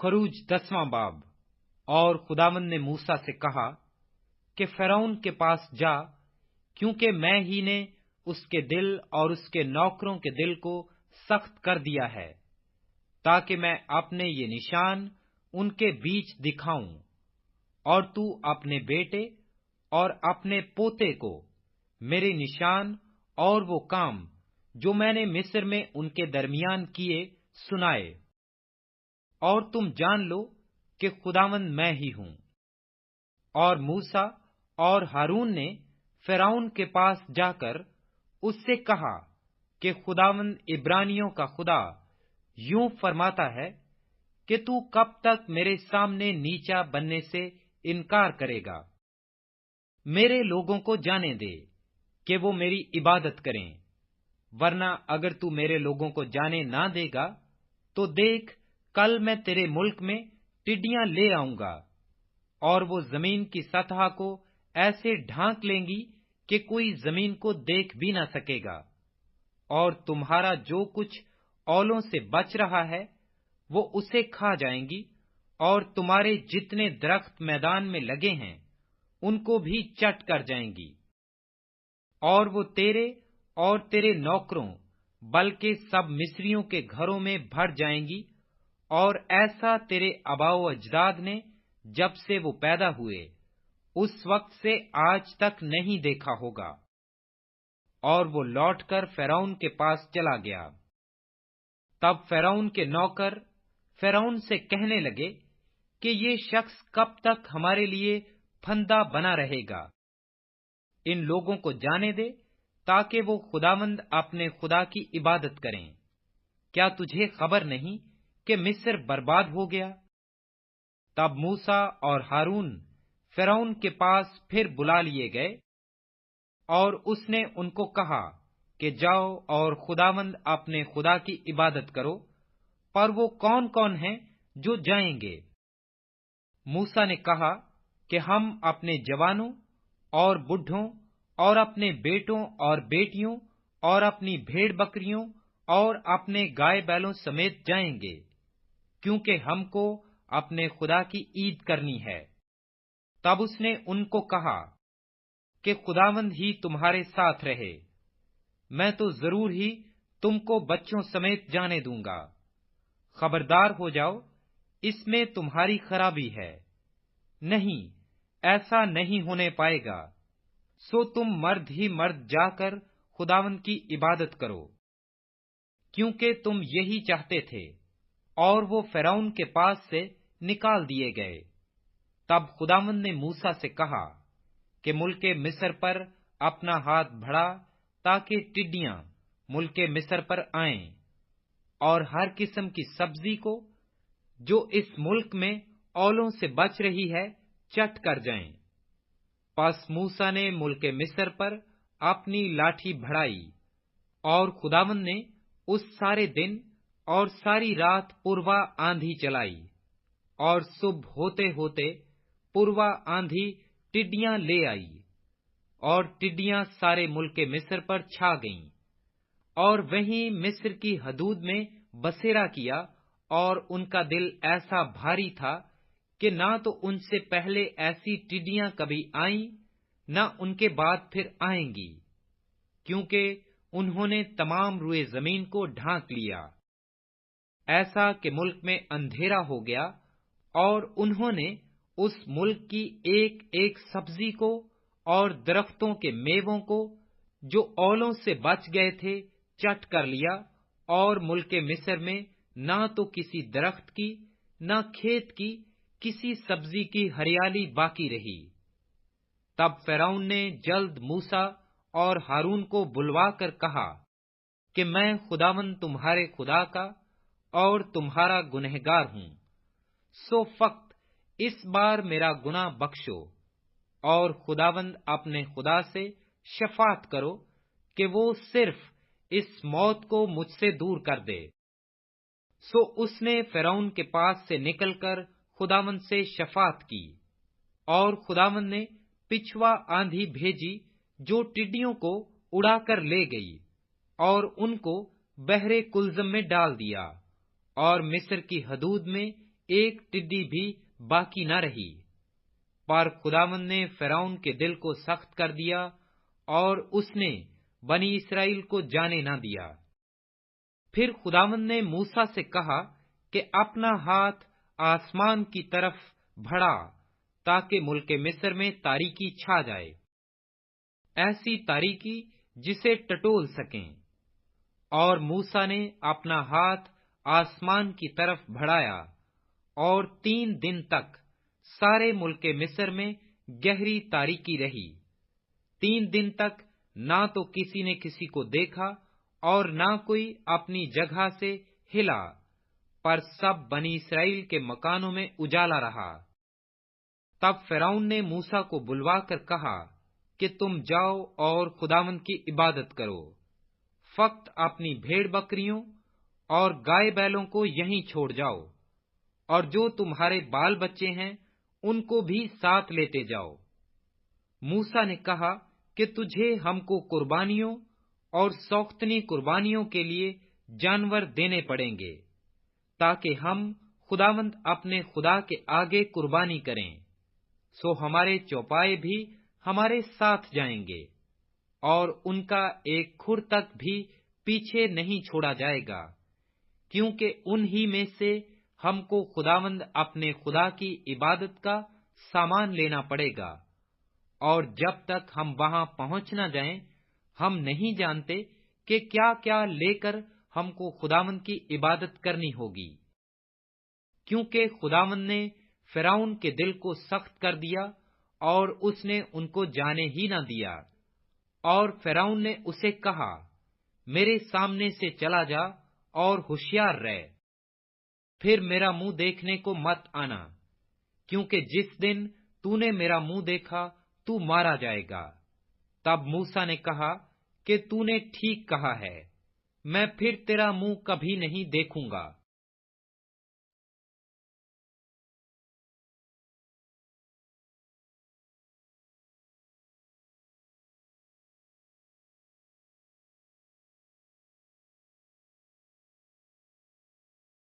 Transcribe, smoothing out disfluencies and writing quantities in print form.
खरूज 10वां बाब। और खुदावंद ने मूसा से कहा कि फ़िरौन के पास जा, क्योंकि मैं ही ने उसके दिल और उसके नौकरों के दिल को सख्त कर दिया है, ताकि मैं अपने ये निशान उनके बीच दिखाऊं, और तू अपने बेटे और अपने पोते को मेरे निशान और वो काम जो मैंने मिस्र में उनके दरमियान किए सुनाए, और तुम जान लो कि खुदावंद मैं ही हूं। और मूसा और हारून ने फ़िरौन के पास जाकर उससे कहा कि खुदावंद इब्रानियों का खुदा यूं फरमाता है कि तू कब तक मेरे सामने नीचा बनने से इनकार करेगा। मेरे लोगों को जाने दे कि वो मेरी इबादत करें, वरना अगर तू मेरे लोगों को जाने ना देगा तो देख, कल मैं तेरे मुल्क में टिड्डियां ले आऊंगा, और वो जमीन की सतह को ऐसे ढांक लेंगी कि कोई जमीन को देख भी ना सकेगा। और तुम्हारा जो कुछ औलों से बच रहा है वो उसे खा जाएंगी, और तुम्हारे जितने दरख्त मैदान में लगे हैं उनको भी चट कर जाएंगी। और वो तेरे और तेरे नौकरों बल्कि सब मिस्रियों के घरों में भर जाएंगी, और ऐसा तेरे आबाओ अजदाद ने जब से वो पैदा हुए उस वक्त से आज तक नहीं देखा होगा। और वो लौटकर फ़िरौन के पास चला गया। तब फ़िरौन के नौकर फ़िरौन से कहने लगे कि ये शख्स कब तक हमारे लिए फंदा बना रहेगा। इन लोगों को जाने दे ताकि वो खुदावंद अपने खुदा की इबादत करें। क्या तुझे खबर नहीं कि मिस्र बर्बाद हो गया? तब मूसा और हारून फ़िरौन के पास फिर बुला लिए गए, और उसने उनको कहा कि जाओ और खुदावंद अपने खुदा की इबादत करो। पर वो कौन कौन हैं जो जाएंगे? मूसा ने कहा कि हम अपने जवानों और बुढ़ों और अपने बेटों और बेटियों और अपनी भेड़ बकरियों और अपने गाय बैलों समेत जाएंगे, क्योंकि हमको अपने खुदा की ईद करनी है। तब उसने उनको कहा कि खुदावंद ही तुम्हारे साथ रहे। मैं तो जरूर ही तुमको बच्चों समेत जाने दूंगा। खबरदार हो जाओ, इसमें तुम्हारी खराबी है। नहीं, ऐसा नहीं होने पाएगा। सो तुम मर्द ही मर्द जाकर खुदावंद की इबादत करो, क्योंकि तुम यही चाहते थे। और वो फ़िरौन के पास से निकाल दिए गए। तब खुदावंद ने मूसा से कहा कि मुल्के मिस्र पर अपना हाथ बढ़ा, ताकि टिड्डियां मुल्के मिस्र पर आएं, और हर किस्म की सब्जी को जो इस मुल्क में औलों से बच रही है चट कर जाएं। पस मूसा ने मुल्के मिस्र पर अपनी लाठी बढ़ाई, और खुदावंद ने उस सारे दिन और सारी रात पूर्वा आंधी चलाई, और सुबह होते होते पूर्वा आंधी टिड्डियां ले आई, और टिड्डियां सारे मुल्के मिस्र पर छा गईं, और वहीं मिस्र की हदूद में बसेरा किया। और उनका दिल ऐसा भारी था कि ना तो उनसे पहले ऐसी टिड्डियां कभी आईं, न उनके बाद फिर आएंगी, क्योंकि उन्होंने तमाम रुए जमीन को ढांक लिया, ऐसा कि मुल्क में अंधेरा हो गया। और उन्होंने उस मुल्क की एक एक सब्जी को और दरख्तों के मेवों को जो औलों से बच गए थे चट कर लिया, और मुल्के मिस्र में ना तो किसी दरख्त की न खेत की किसी सब्जी की हरियाली बाकी रही। तब फ़िरौन ने जल्द मूसा और हारून को बुलवा कर कहा कि मैं खुदावंद तुम्हारे खुदा का और तुम्हारा गुनहगार हूं। सो फक्त इस बार मेरा गुनाह बख्शो, और खुदावंद अपने खुदा से शफात करो कि वो सिर्फ इस मौत को मुझसे दूर कर दे। सो उसने फ़िरौन के पास से निकलकर खुदावंद से शफात की, और खुदावंद ने पिछवा आंधी भेजी जो टिड्डियों को उड़ाकर ले गई, और उनको बहरे कुलजम में डाल दिया, और मिस्र की हदूद में एक टिड्डी भी बाकी न रही। पर खुदावंद ने फिरौन के दिल को सख्त कर दिया और उसने बनी इसराइल को जाने न दिया। फिर खुदावंद ने मूसा से कहा कि अपना हाथ आसमान की तरफ बढ़ा, ताकि मुल्क मिस्र में तारीकी छा जाए, ऐसी तारीकी जिसे टटोल सकें। और मूसा ने अपना हाथ आसमान की तरफ बढ़ाया, और 3 दिन तक सारे मुल्क मिस्र में गहरी तारीकी रही। 3 दिन तक ना तो किसी ने किसी को देखा और ना कोई अपनी जगह से हिला, पर सब बनी इसराइल के मकानों में उजाला रहा। तब फिरौन ने मूसा को बुलवाकर कहा कि तुम जाओ और खुदावंद की इबादत करो, फक्त अपनी भेड़ बकरियों और गाय बैलों को यहीं छोड़ जाओ, और जो तुम्हारे बाल बच्चे हैं उनको भी साथ लेते जाओ। मूसा ने कहा कि तुझे हमको कुर्बानियों और सौख्तनी कुर्बानियों के लिए जानवर देने पड़ेंगे, ताकि हम खुदावंद अपने खुदा के आगे कुर्बानी करें। सो हमारे चौपाए भी हमारे साथ जाएंगे, और उनका एक खुर तक भी पीछे नहीं छोड़ा जाएगा, क्योंकि उन्हीं में से हमको खुदावंद अपने खुदा की इबादत का सामान लेना पड़ेगा। और जब तक हम वहां पहुंच न जाएं, हम नहीं जानते कि क्या क्या लेकर हमको खुदावंद की इबादत करनी होगी, क्योंकि खुदावंद ने फिरौन के दिल को सख्त कर दिया और उसने उनको जाने ही न दिया। और फिरौन ने उसे कहा, मेरे सामने से चला जा और होशियार रह, फिर मेरा मुंह देखने को मत आना, क्योंकि जिस दिन तूने मेरा मुंह देखा तू मारा जाएगा। तब मूसा ने कहा कि तूने ठीक कहा है, मैं फिर तेरा मुंह कभी नहीं देखूंगा।